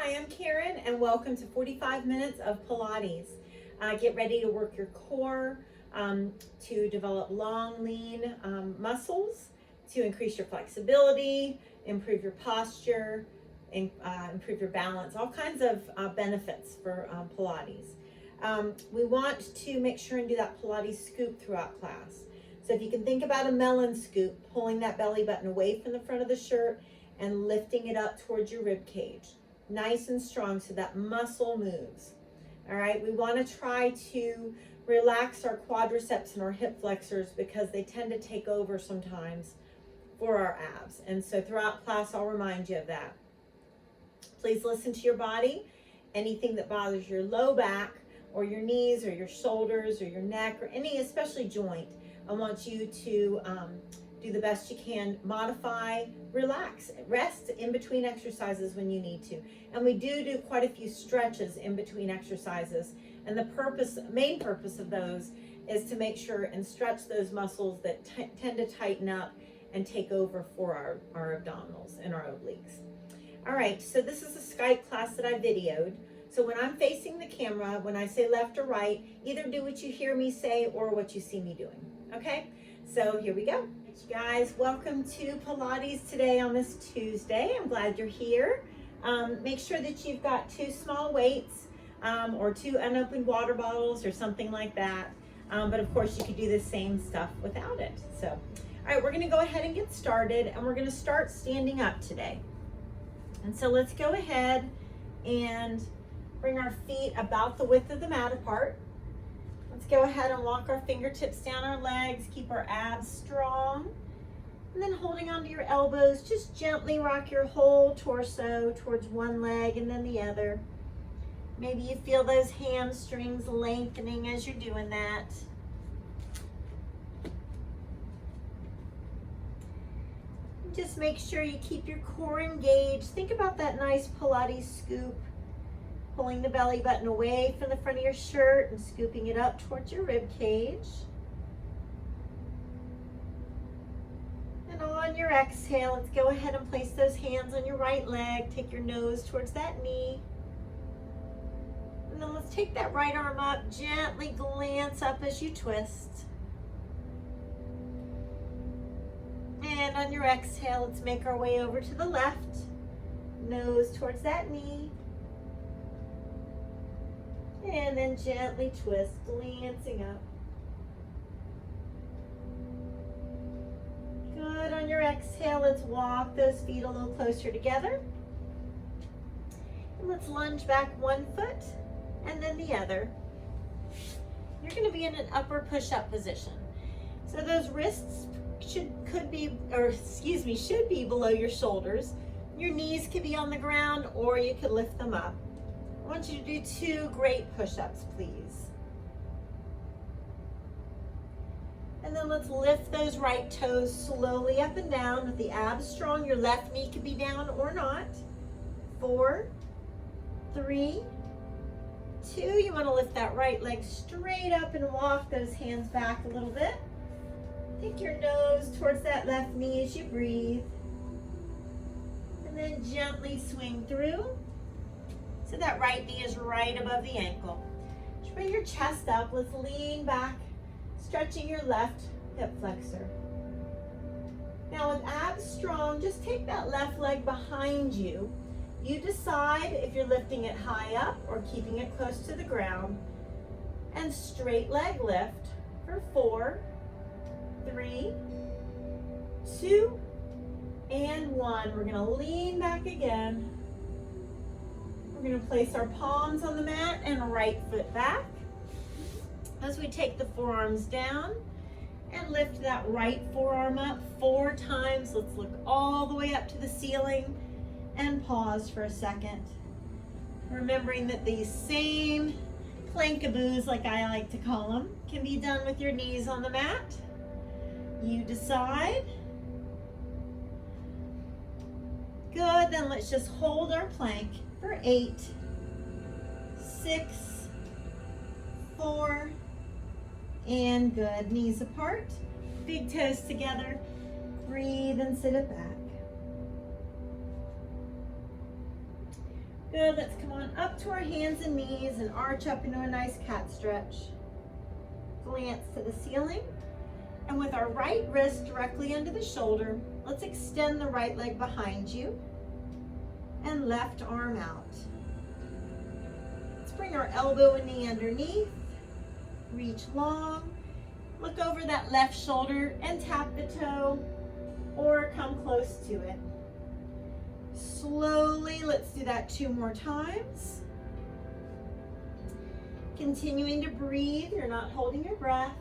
Hi, I'm Karen, and welcome to 45 minutes of Pilates. Get ready to work your core, to develop long, lean muscles, to increase your flexibility, improve your posture, and improve your balance, all kinds of benefits for Pilates. We want to make sure and do that Pilates scoop throughout class. So if you can think about a melon scoop, pulling that belly button away from the front of the shirt and lifting it up towards your rib cage. Nice and strong so that muscle moves. All right, we want to try to relax our quadriceps and our hip flexors because they tend to take over sometimes for our abs. And so throughout class, I'll remind you of that. Please listen to your body. Anything that bothers your low back or your knees or your shoulders or your neck or any especially joint, I want you to do the best you can, modify, relax, rest in between exercises when you need to. And we do quite a few stretches in between exercises. And the main purpose of those is to make sure and stretch those muscles that tend to tighten up and take over for our abdominals and our obliques. All right, so this is a Skype class that I videoed. So when I'm facing the camera, when I say left or right, either do what you hear me say or what you see me doing, okay? So here we go. You guys, welcome to Pilates today on this Tuesday. I'm glad you're here. Make sure that you've got 2 small weights or 2 unopened water bottles or something like that. But of course you could do the same stuff without it. So, all right, we're gonna go ahead and get started, and we're gonna start standing up today. And so let's go ahead and bring our feet about the width of the mat apart. Let's go ahead and walk our fingertips down our legs, keep our abs strong. And then holding onto your elbows, just gently rock your whole torso towards one leg and then the other. Maybe you feel those hamstrings lengthening as you're doing that. Just make sure you keep your core engaged. Think about that nice Pilates scoop. Pulling the belly button away from the front of your shirt and scooping it up towards your rib cage. And on your exhale, let's go ahead and place those hands on your right leg. Take your nose towards that knee. And then let's take that right arm up, gently glance up as you twist. And on your exhale, let's make our way over to the left. Nose towards that knee. And then gently twist, glancing up. Good. On your exhale, let's walk those feet a little closer together. And let's lunge back one foot and then the other. You're going to be in an upper push-up position. So those wrists should be below your shoulders. Your knees could be on the ground, or you could lift them up. I want you to do 2 great push-ups, please. And then let's lift those right toes slowly up and down with the abs strong. Your left knee could be down or not. 4, 3, 2. You want to lift that right leg straight up and walk those hands back a little bit. Take your nose towards that left knee as you breathe. And then gently swing through. So that right knee is right above the ankle. Just bring your chest up. Let's lean back, stretching your left hip flexor. Now with abs strong, just take that left leg behind you. You decide if you're lifting it high up or keeping it close to the ground. And straight leg lift for 4, 3, 2, and 1. We're gonna lean back again. We're going to place our palms on the mat and right foot back as we take the forearms down and lift that right forearm up 4 times. Let's look all the way up to the ceiling and pause for a second. Remembering that these same plankaboos, like I like to call them, can be done with your knees on the mat. You decide. Good, then let's just hold our plank for 8, 6, 4, and good. Knees apart, big toes together. Breathe and sit it back. Good, let's come on up to our hands and knees and arch up into a nice cat stretch. Glance to the ceiling. And with our right wrist directly under the shoulder, let's extend the right leg behind you and left arm out. Let's bring our elbow and knee underneath, reach long, look over that left shoulder and tap the toe or come close to it. Slowly, let's do that 2 more times. Continuing to breathe, you're not holding your breath.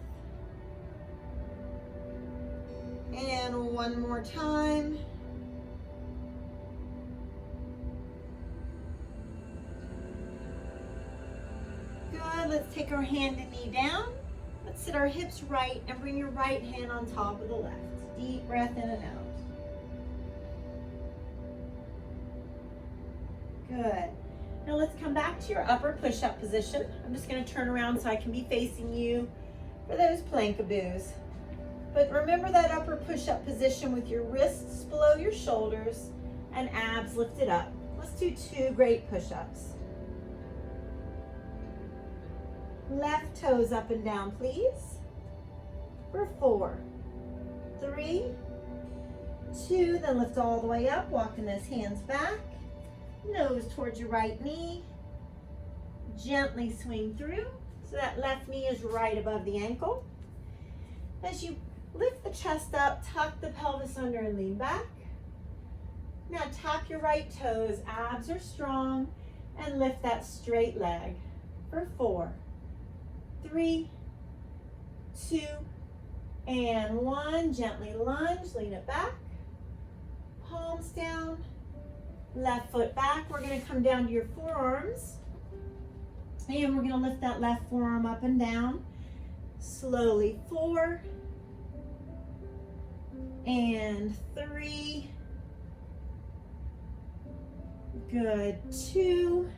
And 1 more time. Good, let's take our hand and knee down. Let's sit our hips right and bring your right hand on top of the left. Deep breath in and out. Good. Now let's come back to your upper push-up position. I'm just going to turn around so I can be facing you for those plankaboos. But remember that upper push-up position with your wrists below your shoulders and abs lifted up. Let's do 2 great push-ups. Left toes up and down, please. For 4, 3, 2, then lift all the way up, walking those hands back. Nose towards your right knee. Gently swing through so that left knee is right above the ankle. As you lift the chest up, tuck the pelvis under and lean back. Now tap your right toes, abs are strong, and lift that straight leg for 4, 3, 2, and 1. Gently lunge, lean it back, palms down, left foot back. We're going to come down to your forearms, and we're going to lift that left forearm up and down. Slowly 4, and 3, good, 2,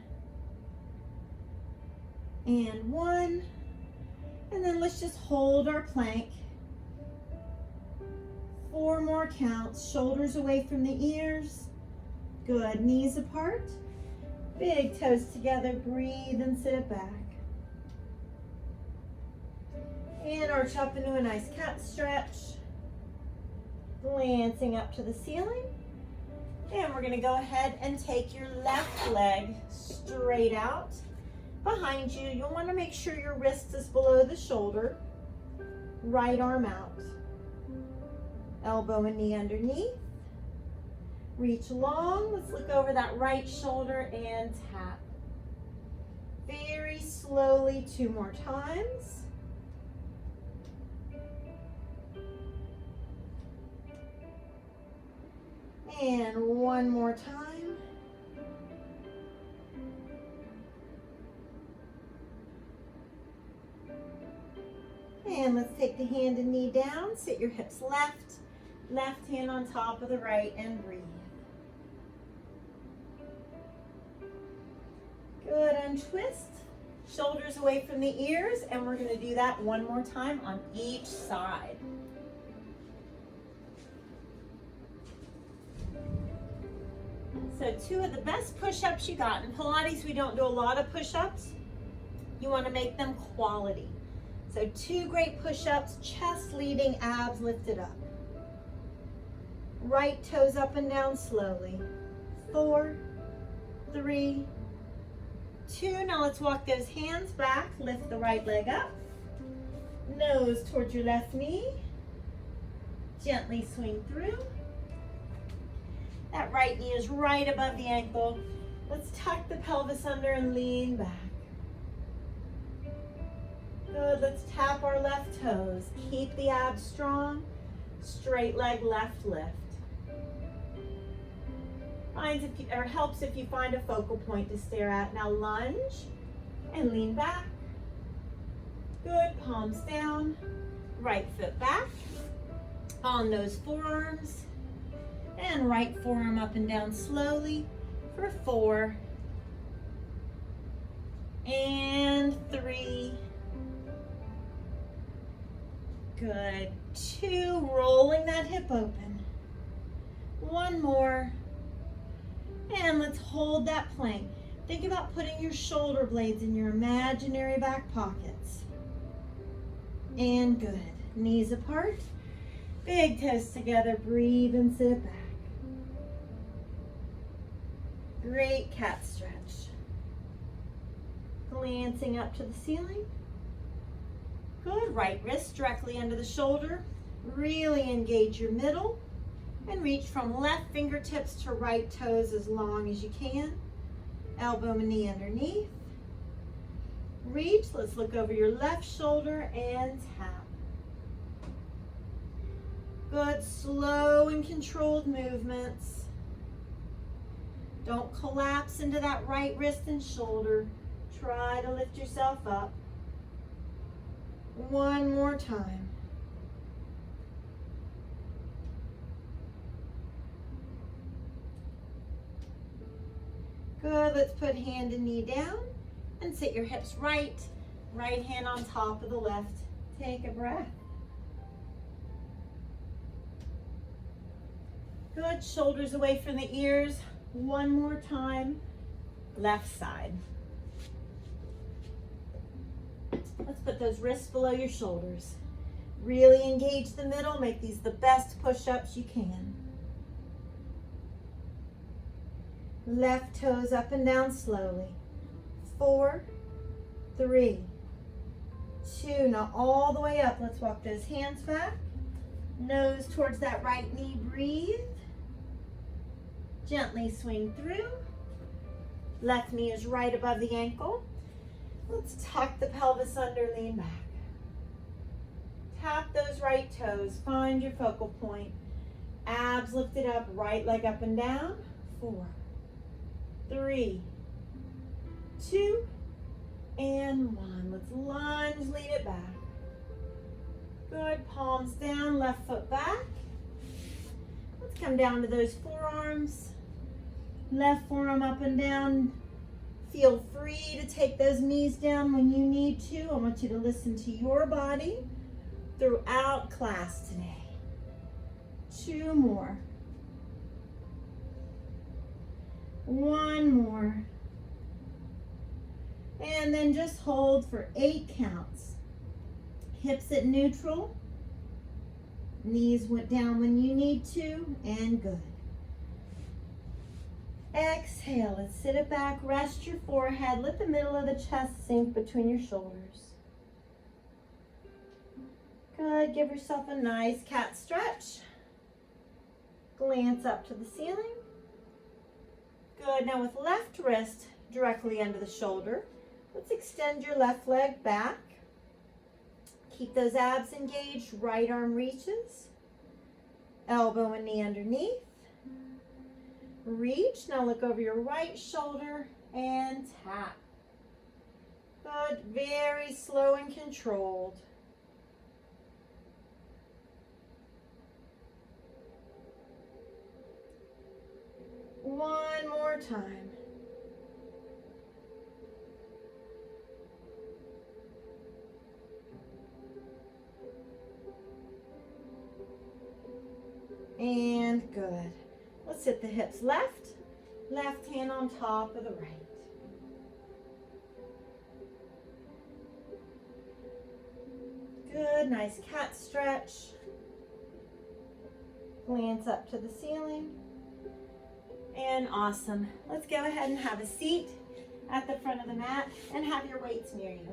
and 1, and then let's just hold our plank. 4 more counts, shoulders away from the ears, good, knees apart, big toes together, breathe and sit it back. And arch up into a nice cat stretch. Glancing up to the ceiling. And we're going to go ahead and take your left leg straight out behind you. You'll want to make sure your wrist is below the shoulder. Right arm out. Elbow and knee underneath. Reach long. Let's look over that right shoulder and tap. Very slowly, 2 more times. And 1 more time. And let's take the hand and knee down. Sit your hips left, left hand on top of the right, and breathe. Good, untwist. Shoulders away from the ears, and we're going to do that 1 more time on each side. So 2 of the best push-ups you got. In Pilates, we don't do a lot of push-ups. You want to make them quality. So 2 great push-ups, chest leading, abs lifted up. Right toes up and down slowly. 4, 3, 2. Now let's walk those hands back. Lift the right leg up. Nose towards your left knee. Gently swing through. That right knee is right above the ankle. Let's tuck the pelvis under and lean back. Good, let's tap our left toes. Keep the abs strong. Straight leg left lift. Helps if you find a focal point to stare at. Now lunge and lean back. Good, palms down. Right foot back. On those forearms. And right forearm up and down slowly for 4, and 3, good, 2, rolling that hip open, 1 more, and let's hold that plank. Think about putting your shoulder blades in your imaginary back pockets. And good. Knees apart. Big toes together. Breathe and sit back. Great cat stretch. Glancing up to the ceiling. Good. Right wrist directly under the shoulder. Really engage your middle. And reach from left fingertips to right toes as long as you can. Elbow and knee underneath. Reach. Let's look over your left shoulder and tap. Good. Slow and controlled movements. Don't collapse into that right wrist and shoulder. Try to lift yourself up. One more time. Good, let's put hand and knee down and sit your hips right, right hand on top of the left. Take a breath. Good, shoulders away from the ears. One more time, left side. Let's put those wrists below your shoulders. Really engage the middle, make these the best push-ups you can. Left toes up and down slowly. 4, 3, 2. Now all the way up. Let's walk those hands back. Nose towards that right knee. Breathe. Gently swing through. Left knee is right above the ankle. Let's tuck the pelvis under, lean back. Tap those right toes. Find your focal point. Abs lifted up, right leg up and down. 4, 3, 2, and 1. Let's lunge, lean it back. Good, palms down, left foot back. Let's come down to those forearms. Left forearm up and down. Feel free to take those knees down when you need to. I want you to listen to your body throughout class today. 2 more. 1 more. And then just hold for 8 counts. Hips at neutral. Knees went down when you need to, and good. Exhale, let's sit it back, rest your forehead, let the middle of the chest sink between your shoulders. Good, give yourself a nice cat stretch. Glance up to the ceiling. Good, now with left wrist directly under the shoulder, let's extend your left leg back. Keep those abs engaged, right arm reaches. Elbow and knee underneath. Reach, now look over your right shoulder and tap. Good, very slow and controlled. One more time. And good. Let's sit the hips left, left hand on top of the right. Good, nice cat stretch. Glance up to the ceiling. And awesome. Let's go ahead and have a seat at the front of the mat and have your weights near you.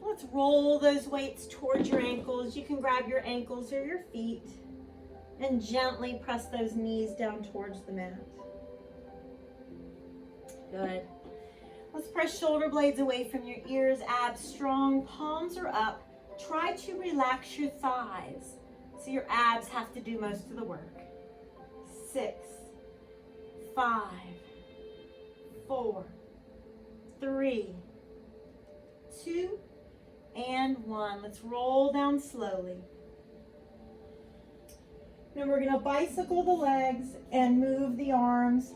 Let's roll those weights towards your ankles. You can grab your ankles or your feet and gently press those knees down towards the mat. Good. Let's press shoulder blades away from your ears, abs strong, palms are up. Try to relax your thighs so your abs have to do most of the work. 6, 5, 4, 3, 2, and 1. Let's roll down slowly. Then we're going to bicycle the legs and move the arms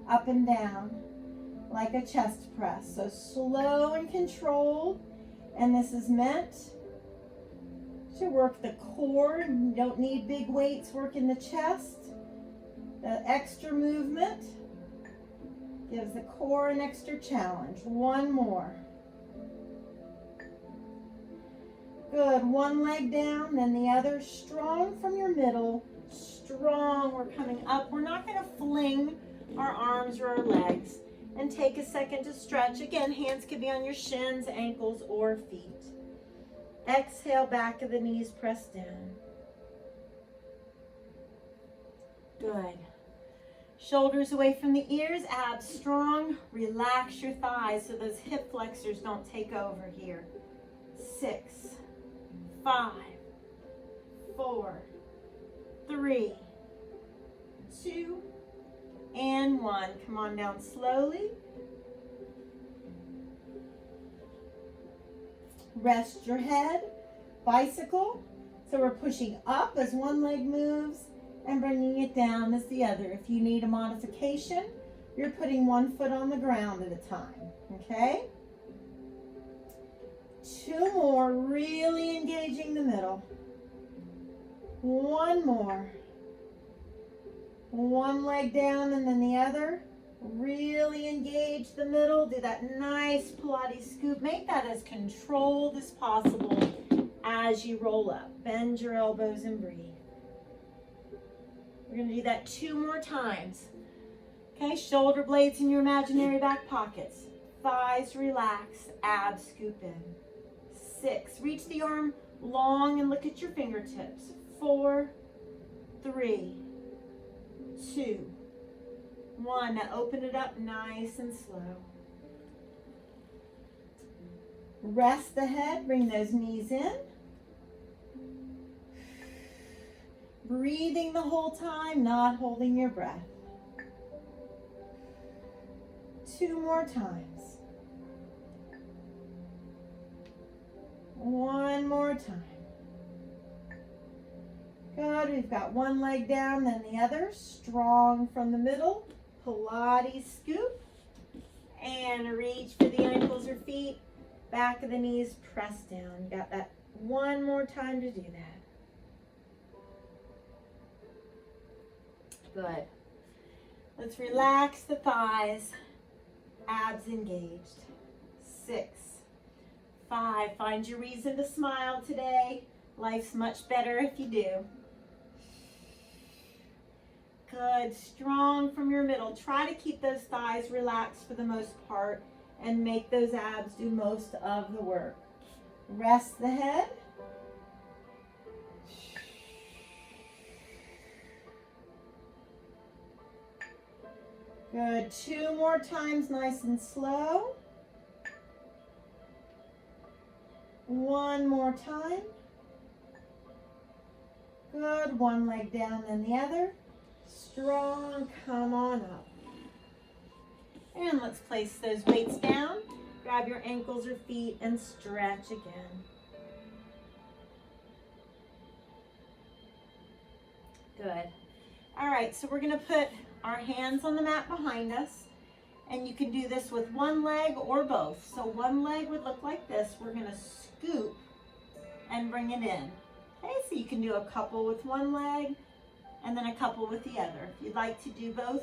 up and down like a chest press. So slow and controlled. And this is meant to work the core. You don't need big weights working the chest. The extra movement gives the core an extra challenge. One more. Good. One leg down, then the other. Strong from your middle. Strong. We're coming up. We're not going to fling our arms or our legs. And take a second to stretch. Again, hands could be on your shins, ankles, or feet. Exhale, back of the knees, press down. Good. Shoulders away from the ears, abs strong. Relax your thighs so those hip flexors don't take over here. 6, 5, 4, 3, 2, and 1. Come on down slowly. Rest your head. Bicycle. So we're pushing up as one leg moves and bringing it down as the other. If you need a modification, you're putting one foot on the ground at a time. Okay? 2 more, really engaging the middle. 1 more. One leg down and then the other. Really engage the middle. Do that nice Pilates scoop. Make that as controlled as possible as you roll up. Bend your elbows and breathe. We're going to do that 2 more times. Okay, shoulder blades in your imaginary back pockets. Thighs relax, abs scoop in. 6, reach the arm long and look at your fingertips. 4, 3, 2, 1. Now open it up nice and slow. Rest the head, bring those knees in. Breathing the whole time, not holding your breath. 2 more times. 1 more time. Good, we've got one leg down, then the other. Strong from the middle. Pilates scoop. And reach for the ankles or feet. Back of the knees, press down. You got that 1 more time to do that. Good. Let's relax the thighs. Abs engaged. 6, 5. Find your reason to smile today. Life's much better if you do. Good. Strong from your middle. Try to keep those thighs relaxed for the most part and make those abs do most of the work. Rest the head. Good. 2 more times, nice and slow. 1 more time. Good. One leg down and the other. Strong. Come on up. And let's place those weights down. Grab your ankles or feet and stretch again. Good. All right, so we're going to put our hands on the mat behind us. And you can do this with one leg or both. So one leg would look like this. We're going to scoop and bring it in. Okay, so you can do a couple with one leg and then a couple with the other. If you'd like to do both,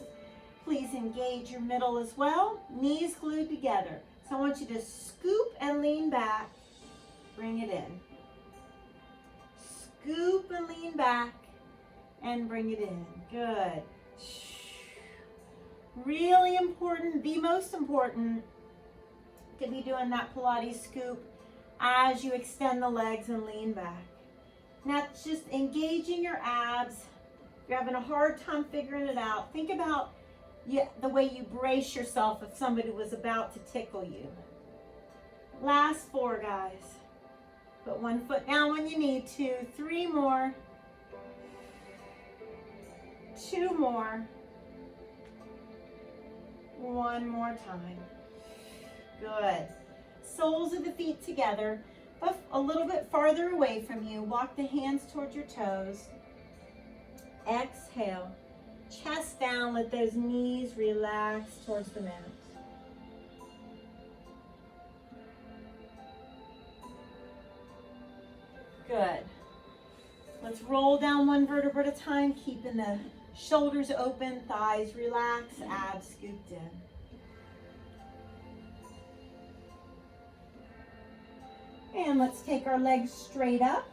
please engage your middle as well. Knees glued together. So I want you to scoop and lean back. Bring it in. Scoop and lean back and bring it in. Good. Really important, the most important, to be doing that Pilates scoop as you extend the legs and lean back. Now it's just engaging your abs. If you're having a hard time figuring it out, think about the way you brace yourself if somebody was about to tickle you. Last 4, guys. Put one foot down when you need to. 3 more. 2 more. 1 more time. Good. Soles of the feet together, but a little bit farther away from you. Walk the hands towards your toes. Exhale. Chest down. Let those knees relax towards the mat. Good. let's roll down one vertebra at a time, keeping the shoulders open, thighs relaxed, abs scooped in. And let's take our legs straight up.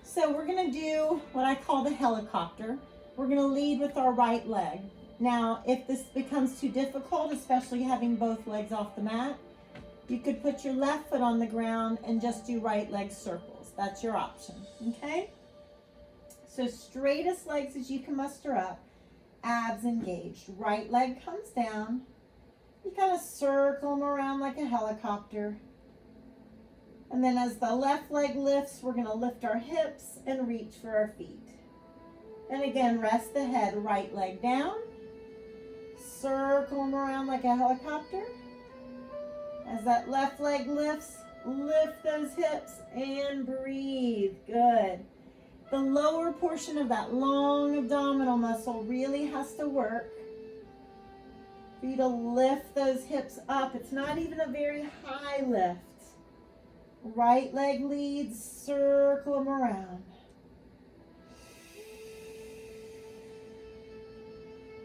So we're gonna do what I call the helicopter. We're gonna lead with our right leg. Now, if this becomes too difficult, especially having both legs off the mat, you could put your left foot on the ground and just do right leg circles. That's your option, okay? So straightest legs as you can muster up, abs engaged. Right leg comes down. You kind of circle them around like a helicopter. And then as the left leg lifts, we're gonna lift our hips and reach for our feet. And again, rest the head, right leg down. Circle them around like a helicopter. As that left leg lifts, lift those hips and breathe. Good. The lower portion of that long abdominal muscle really has to work for you to lift those hips up. It's not even a very high lift. Right leg leads, circle them around.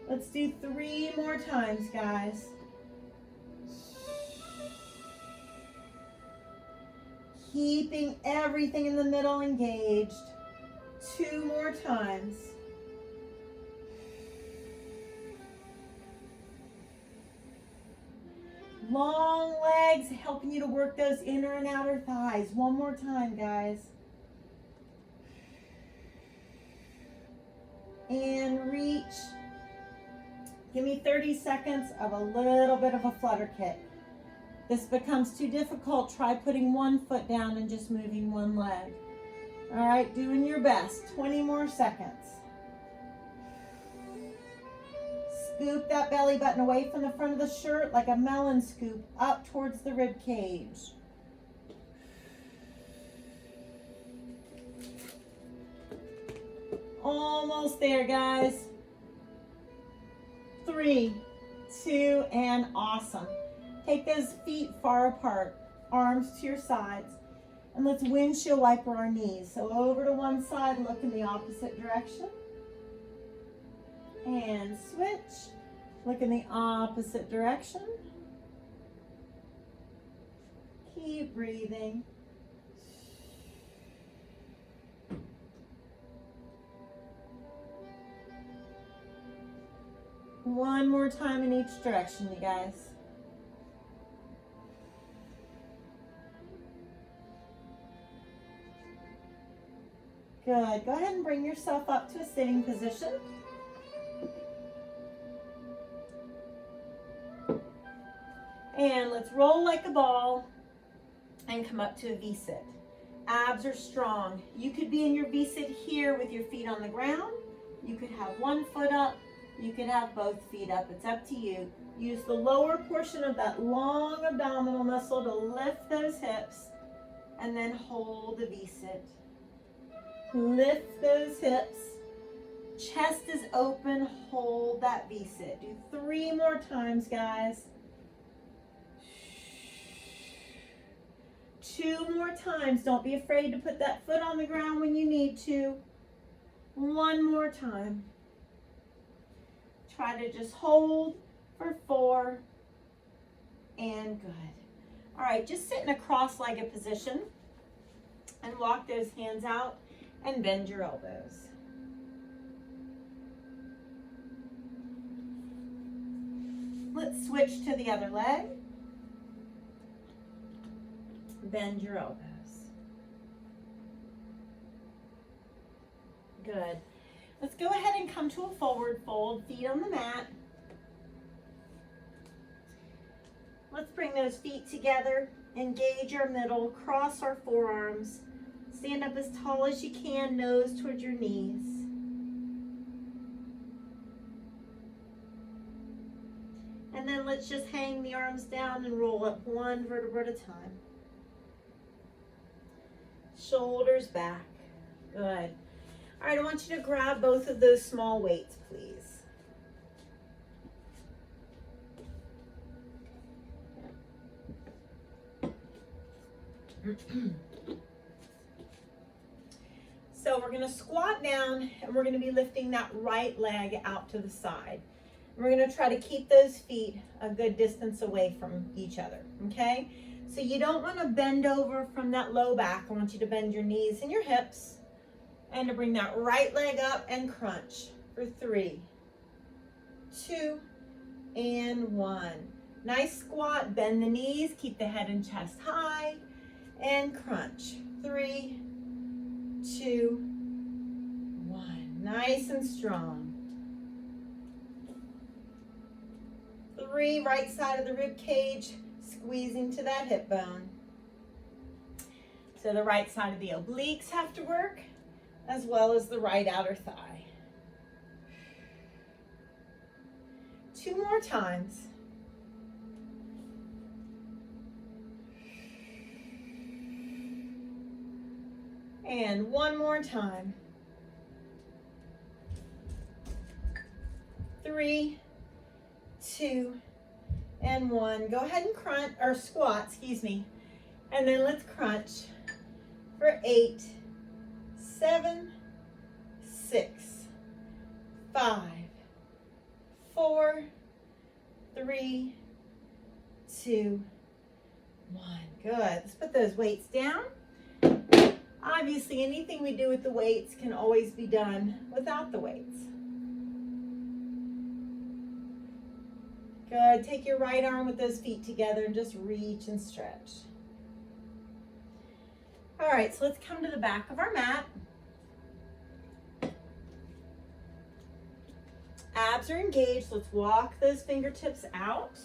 Let's do 3 more times, guys. Keeping everything in the middle engaged. 2 more times. Long legs helping you to work those inner and outer thighs. 1 more time, guys. And reach. Give me 30 seconds of a little bit of a flutter kick. This becomes too difficult, try putting 1 foot down and just moving 1 leg. All right, doing your best. 20 more seconds. Scoop that belly button away from the front of the shirt like a melon scoop up towards the rib cage. Almost there, guys. 3, 2, and awesome. Take those feet far apart, arms to your sides, and let's windshield wiper our knees. So over to one side, look in the opposite direction. And switch. Look in the opposite direction. Keep breathing. One more time in each direction, you guys. Good. Go ahead and bring yourself up to a sitting position. And let's roll like a ball and come up to a V-sit. Abs are strong. You could be in your V-sit here with your feet on the ground. You could have 1 foot up. You could have both feet up. It's up to you. Use the lower portion of that long abdominal muscle to lift those hips and then hold the V-sit. Lift those hips. Chest is open. Hold that V-sit. Do 3 more times, guys. 2 more times. Don't be afraid to put that foot on the ground when you need to. 1 more time. Try to just hold for 4. And good. All right, just sit in a cross-legged position and walk those hands out and bend your elbows. Let's switch to the other leg. Bend your elbows. Good. Let's go ahead and come to a forward fold, feet on the mat. Let's bring those feet together, engage our middle, cross our forearms, stand up as tall as you can, nose towards your knees. And then let's just hang the arms down and roll up 1 vertebra at a time. Shoulders back. Good. All right, I want you to grab both of those small weights, please. So So we're gonna squat down and we're gonna be lifting that right leg out to the side. We're gonna try to keep those feet a good distance away from each other, okay? So you don't wanna bend over from that low back. I want you to bend your knees and your hips and to bring that right leg up and crunch for 3, 2, and 1. Nice squat, bend the knees, keep the head and chest high, and crunch. 3, 2, 1. Nice and strong. 3, right side of the rib cage, squeezing to that hip bone. So the right side of the obliques have to work, as well as the right outer thigh. 2 more times. And 1 more time. 3, 2, and 1. Go ahead and crunch, or squat, excuse me. And then let's crunch for 8, 7, 6, 5, 4, 3, 2, 1. Good. Let's put those weights down. Obviously, anything we do with the weights can always be done without the weights. Good. Take your right arm with those feet together and just reach and stretch. All right, so let's come to the back of our mat. Abs are engaged. Let's walk those fingertips out.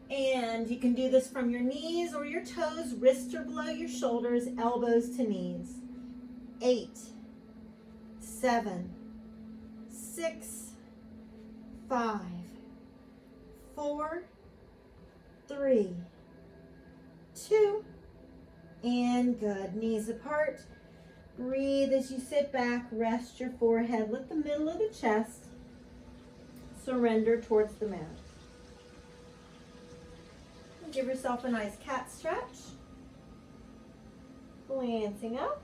And you can do this from your knees or your toes, wrists are below your shoulders, elbows to knees. 8, 7, 6, 5, 4, 3, 2, and good. Knees apart. Breathe as you sit back, rest your forehead. Let the middle of the chest surrender towards the mat. Give yourself a nice cat stretch. Glancing up.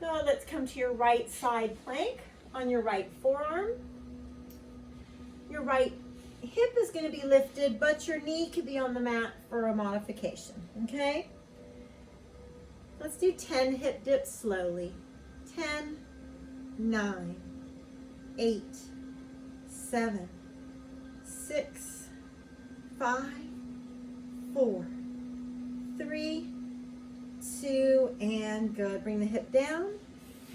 Good, let's come to your right side plank on your right forearm. Your right hip is going to be lifted, but your knee could be on the mat for a modification, okay? Let's do 10 hip dips slowly. 10, 9, 8, 7, 6, 5, 4, 3, 2, and good. Bring the hip down,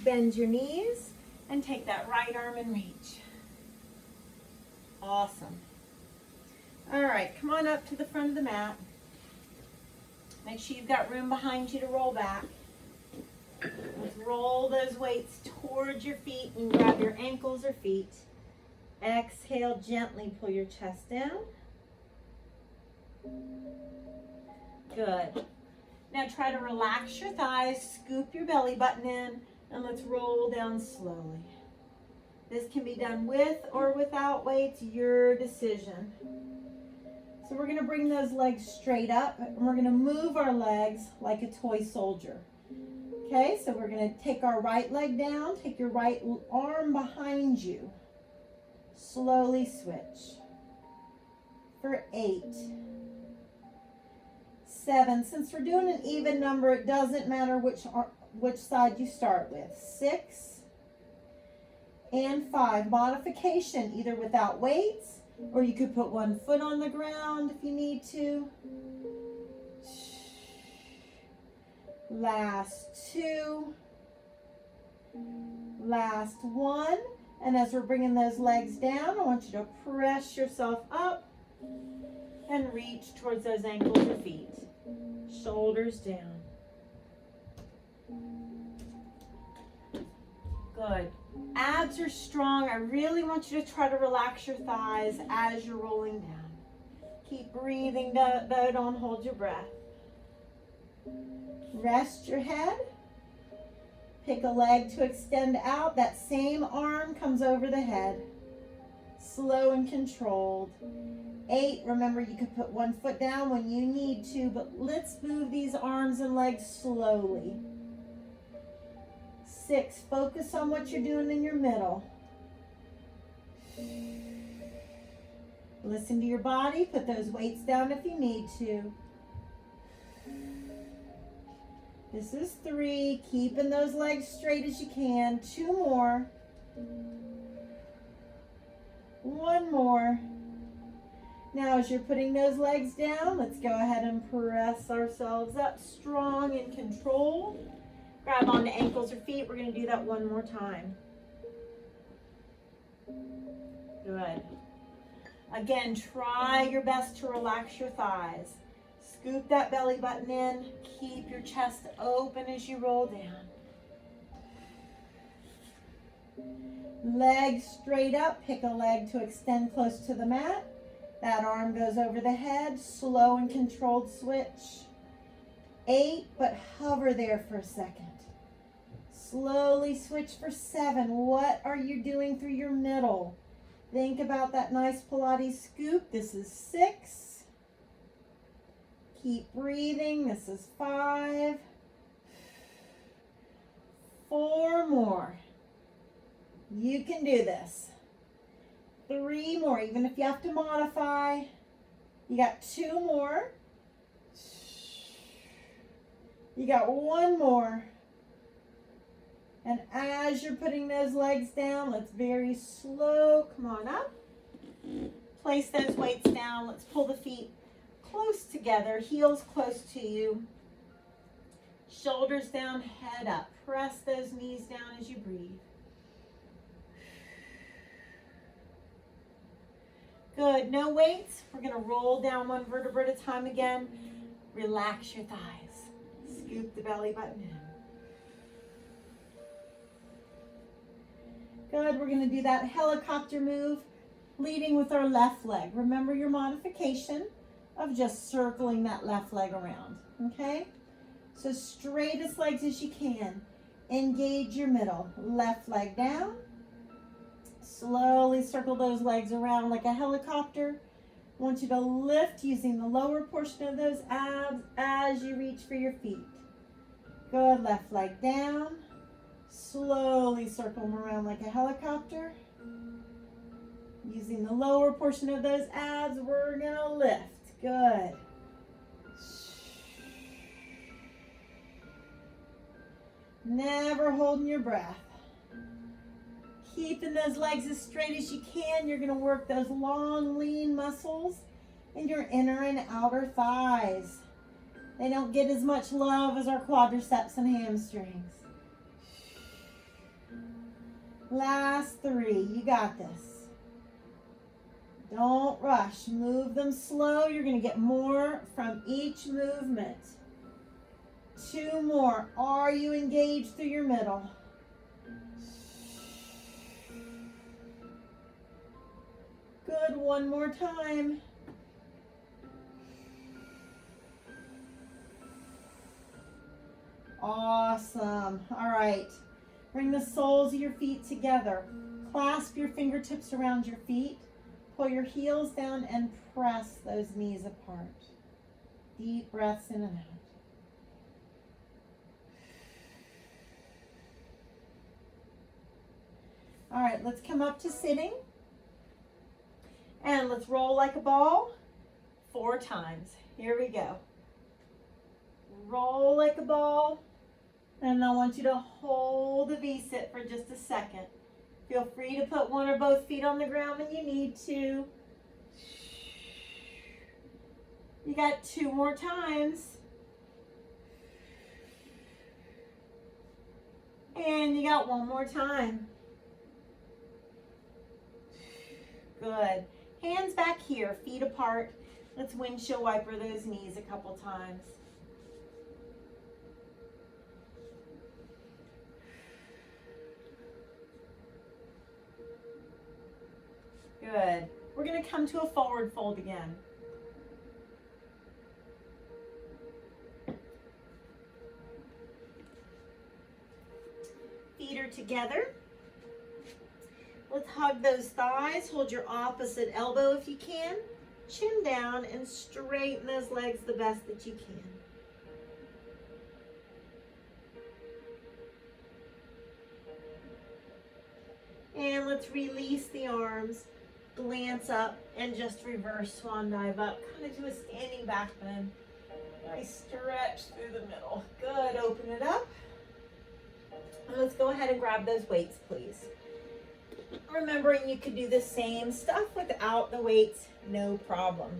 bend your knees, and take that right arm and reach. Awesome. All right, come on up to the front of the mat. Make sure you've got room behind you to roll back. Let's roll those weights towards your feet and grab your ankles or feet. Exhale, gently pull your chest down. Good. Now try to relax your thighs, scoop your belly button in, and let's roll down slowly. This can be done with or without weights, your decision. So we're going to bring those legs straight up, and we're going to move our legs like a toy soldier. Okay, so we're going to take our right leg down, take your right arm behind you. Slowly switch. For 8, 7. Since we're doing an even number, it doesn't matter which side you start with. 6 and 5. Modification, either without weights, or you could put one foot on the ground if you need to. Last 2. Last 1. And as we're bringing those legs down, I want you to press yourself up and reach towards those ankles or feet. Shoulders down. Good. Abs are strong. I really want you to try to relax your thighs as you're rolling down. Keep breathing, though. Don't hold your breath. Rest your head. Pick a leg to extend out. That same arm comes over the head. Slow and controlled. 8, remember you can put one foot down when you need to, but let's move these arms and legs slowly. 6. Focus on what you're doing in your middle. Listen to your body. Put those weights down if you need to. This is 3. Keeping those legs straight as you can. 2 more. 1 more. Now, as you're putting those legs down, let's go ahead and press ourselves up strong and controlled. Grab on the ankles or feet. We're going to do that 1 more time. Good. Again, try your best to relax your thighs. Scoop that belly button in. Keep your chest open as you roll down. Legs straight up. Pick a leg to extend close to the mat. That arm goes over the head. Slow and controlled switch. 8, but hover there for a second. Slowly switch for 7. What are you doing through your middle? Think about that nice Pilates scoop. This is 6. Keep breathing. This is 5. 4 more. You can do this. 3 more, even if you have to modify. You got 2 more. You got 1 more. And as you're putting those legs down, let's very slow, come on up. Place those weights down. Let's pull the feet close together, heels close to you. Shoulders down, head up. Press those knees down as you breathe. Good, no weights. We're gonna roll down 1 vertebra at a time again. Relax your thighs. Scoop the belly button in. Good, we're gonna do that helicopter move, leading with our left leg. Remember your modification of just circling that left leg around, okay? So straightest legs as you can. Engage your middle. Left leg down. Slowly circle those legs around like a helicopter. I want you to lift using the lower portion of those abs as you reach for your feet. Good, left leg down. Slowly circle them around like a helicopter. Using the lower portion of those abs, we're gonna lift. Good. Never holding your breath. Keeping those legs as straight as you can. You're gonna work those long, lean muscles in your inner and outer thighs. They don't get as much love as our quadriceps and hamstrings. Last 3, you got this. Don't rush, move them slow. You're gonna get more from each movement. 2 more, are you engaged through your middle? Good, 1 more time. Awesome, all right. Bring the soles of your feet together. Clasp your fingertips around your feet. Pull your heels down and press those knees apart. Deep breaths in and out. All right, let's come up to sitting. And let's roll like a ball 4 times. Here we go. Roll like a ball. And I want you to hold the V-sit for just a second. Feel free to put 1 or both feet on the ground when you need to. You got 2 more times. And you got 1 more time. Good. Hands back here, feet apart. Let's windshield wiper those knees a couple times. Good. We're going to come to a forward fold again. Feet are together. Let's hug those thighs. Hold your opposite elbow if you can. Chin down and straighten those legs the best that you can. And let's release the arms, glance up, and just reverse swan dive up. Kind of do a standing back bend. Nice stretch through the middle. Good, open it up. And let's go ahead and grab those weights, please. Remembering you could do the same stuff without the weights, no problem.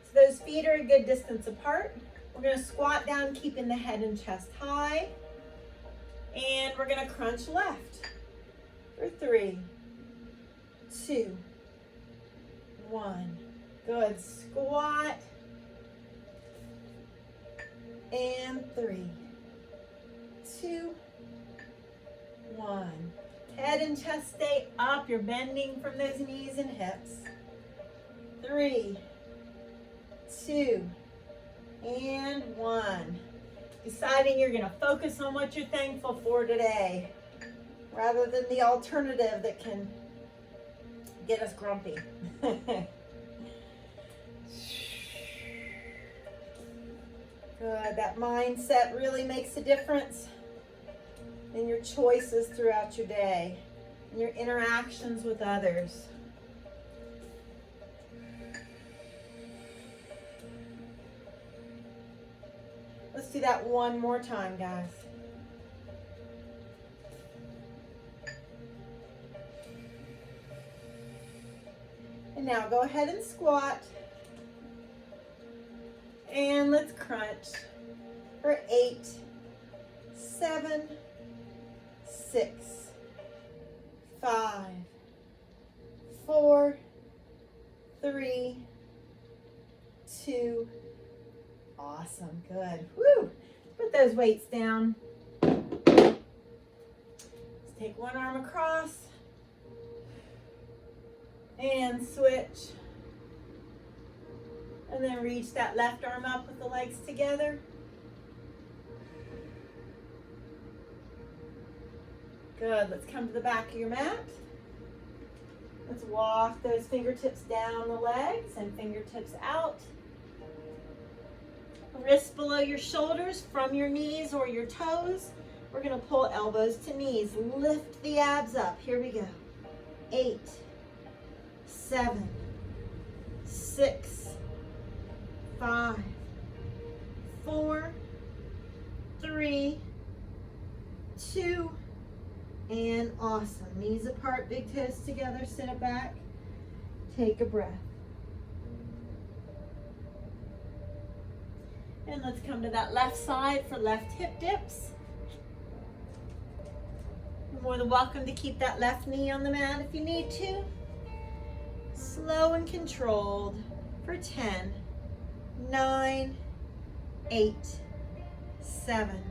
So those feet are a good distance apart. We're gonna squat down, keeping the head and chest high. And we're gonna crunch left for 3, 2, 1. Good, squat. And 3, 2, 1. Head and chest stay up. You're bending from those knees and hips. 3, 2, and 1. Deciding you're going to focus on what you're thankful for today, rather than the alternative that can get us grumpy. Good. That mindset really makes a difference in your choices throughout your day, and your interactions with others. Let's do that one more time, guys. And now go ahead and squat. And let's crunch for 8, 7, 6, 5, 4, 3, 2. Awesome, good. Woo! Put those weights down. Let's take one arm across and switch. And then reach that left arm up with the legs together. Good, let's come to the back of your mat. Let's walk those fingertips down the legs and fingertips out. Wrists below your shoulders from your knees or your toes. We're gonna pull elbows to knees. Lift the abs up, here we go. 8, 7, 6, 5, 4, 3, 2, and awesome. Knees apart, big toes together, sit it back. Take a breath. And let's come to that left side for left hip dips. You're more than welcome to keep that left knee on the mat if you need to. Slow and controlled for 10, 9, 8, 7,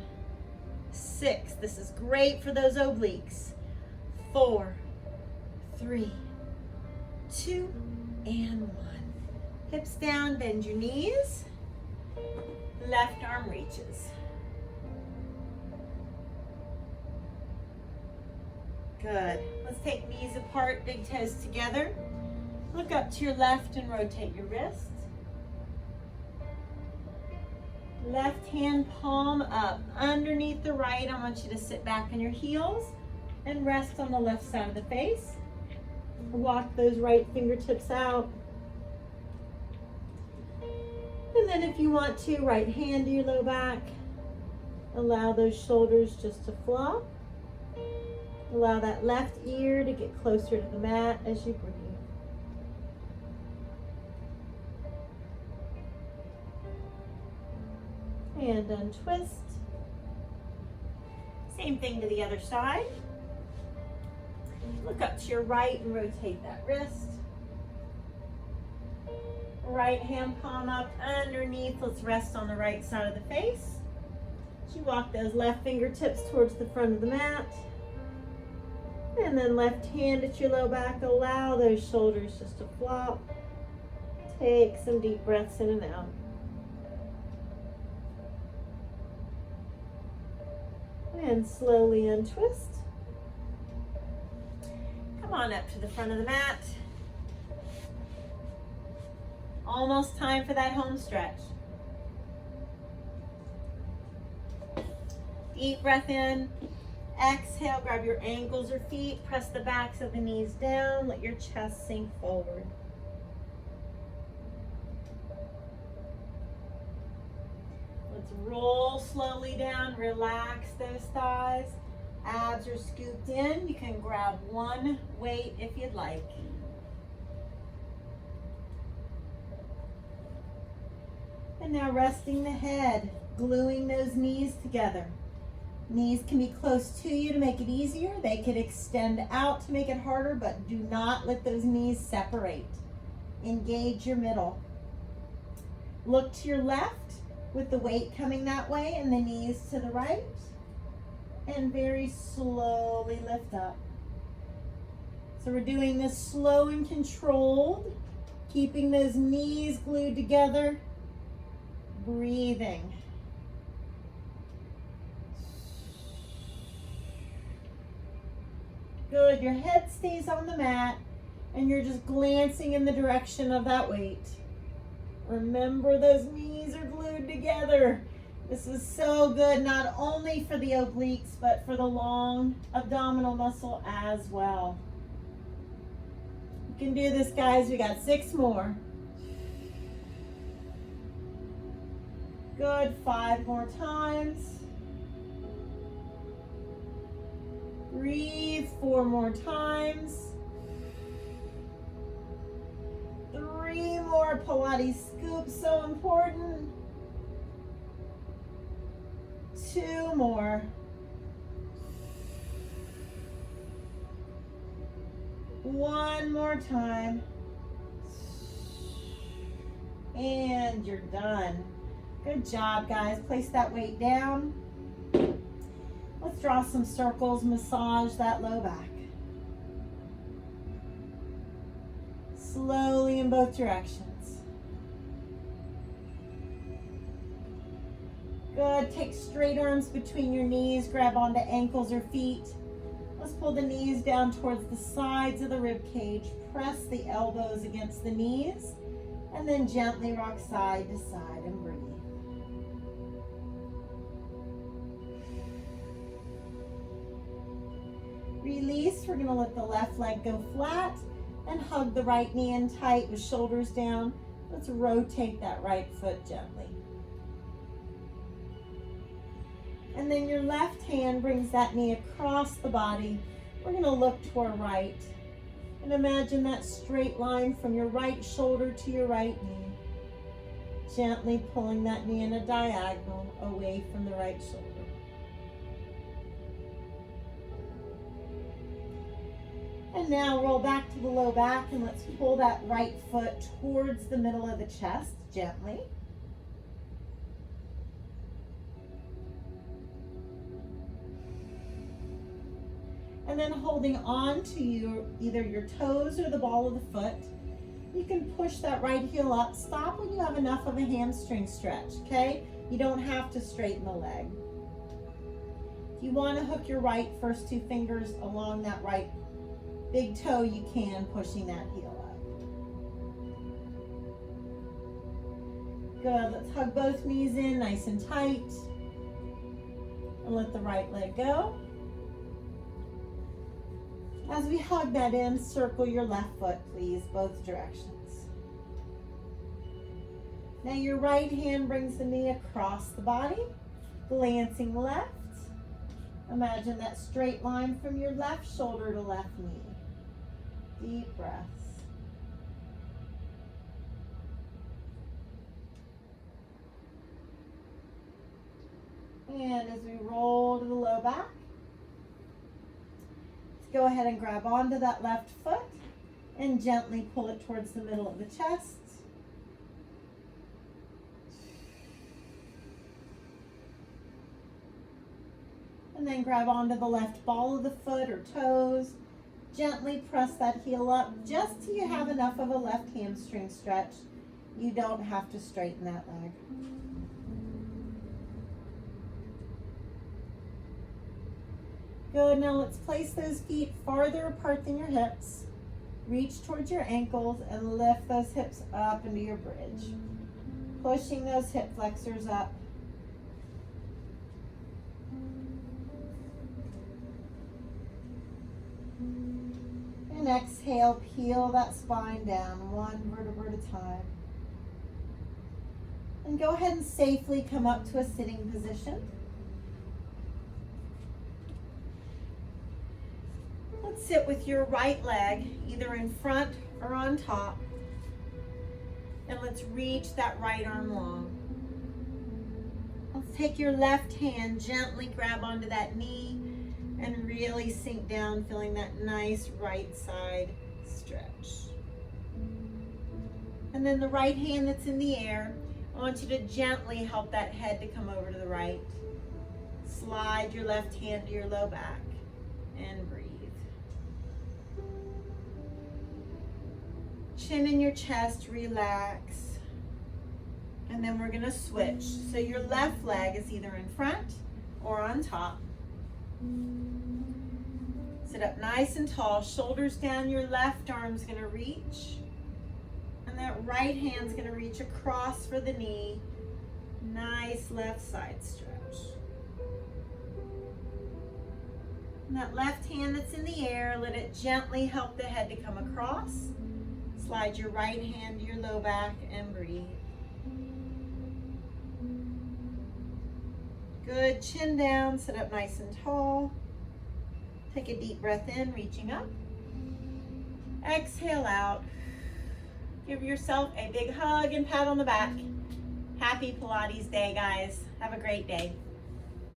6. This is great for those obliques. 4, 3, 2, and 1. Hips down, bend your knees. Left arm reaches. Good. Let's take knees apart, big toes together. Look up to your left and rotate your wrist. Left hand palm up underneath the right. I want you to sit back on your heels and rest on the left side of the face. Walk those right fingertips out. And then if you want to, right hand to your low back. Allow those shoulders just to flop. Allow that left ear to get closer to the mat as you breathe. And untwist. Same thing to the other side. Look up to your right and rotate that wrist. Right hand palm up underneath. Let's rest on the right side of the face. As you walk those left fingertips towards the front of the mat. And then left hand at your low back. Allow those shoulders just to flop. Take some deep breaths in and out. And slowly untwist. Come on up to the front of the mat. Almost time for that home stretch. Deep breath in. Exhale, grab your ankles or feet, press the backs of the knees down, let your chest sink forward. Let's roll slowly down, relax those thighs. Abs are scooped in. You can grab one weight if you'd like. And now resting the head, gluing those knees together. Knees can be close to you to make it easier. They could extend out to make it harder, but do not let those knees separate. Engage your middle. Look to your left with the weight coming that way and the knees to the right. And very slowly lift up. So we're doing this slow and controlled, keeping those knees glued together, breathing. Good, your head stays on the mat and you're just glancing in the direction of that weight. Remember, those knees are glued together. This is so good, not only for the obliques, but for the long abdominal muscle as well. You can do this, guys. We got 6 more. Good, 5 more times. Breathe 4 more times. 3 more Pilates scoops, so important. 2 more. 1 more time. And you're done. Good job, guys. Place that weight down. Let's draw some circles, massage that low back. Slowly in both directions. Good, take straight arms between your knees, grab onto ankles or feet. Let's pull the knees down towards the sides of the rib cage. Press the elbows against the knees, and then gently rock side to side and breathe. Release, we're gonna let the left leg go flat and hug the right knee in tight with shoulders down. Let's rotate that right foot gently. And then your left hand brings that knee across the body. We're gonna look to our right. And imagine that straight line from your right shoulder to your right knee. Gently pulling that knee in a diagonal away from the right shoulder. And now roll back to the low back and let's pull that right foot towards the middle of the chest gently. And then holding on to either your toes or the ball of the foot, you can push that right heel up. Stop when you have enough of a hamstring stretch, okay? You don't have to straighten the leg. If you want to hook your right first 2 fingers along that right big toe, you can, pushing that heel up. Good, let's hug both knees in nice and tight. And let the right leg go. As we hug that in, circle your left foot, please, both directions. Now your right hand brings the knee across the body, glancing left. Imagine that straight line from your left shoulder to left knee. Deep breaths. And as we roll to the low back, go ahead and grab onto that left foot and gently pull it towards the middle of the chest. And then grab onto the left ball of the foot or toes. Gently press that heel up just till you have enough of a left hamstring stretch. You don't have to straighten that leg. Good, now let's place those feet farther apart than your hips. Reach towards your ankles and lift those hips up into your bridge. Pushing those hip flexors up. exhale, peel that spine down, one vertebra at a time. And go ahead and safely come up to a sitting position. Let's sit with your right leg either in front or on top. And let's reach that right arm long. Let's take your left hand, gently grab onto that knee and really sink down, feeling that nice right side stretch. And then the right hand that's in the air, I want you to gently help that head to come over to the right. Slide your left hand to your low back and breathe. Chin in your chest, relax. And then we're gonna switch. So your left leg is either in front or on top. Sit up nice and tall, shoulders down, your left arm's gonna reach. And that right hand's gonna reach across for the knee. Nice left side stretch. And that left hand that's in the air, let it gently help the head to come across. Slide your right hand to your low back and breathe. Good, chin down, sit up nice and tall. Take a deep breath in, reaching up. Exhale out. Give yourself a big hug and pat on the back. Happy Pilates day, guys. Have a great day.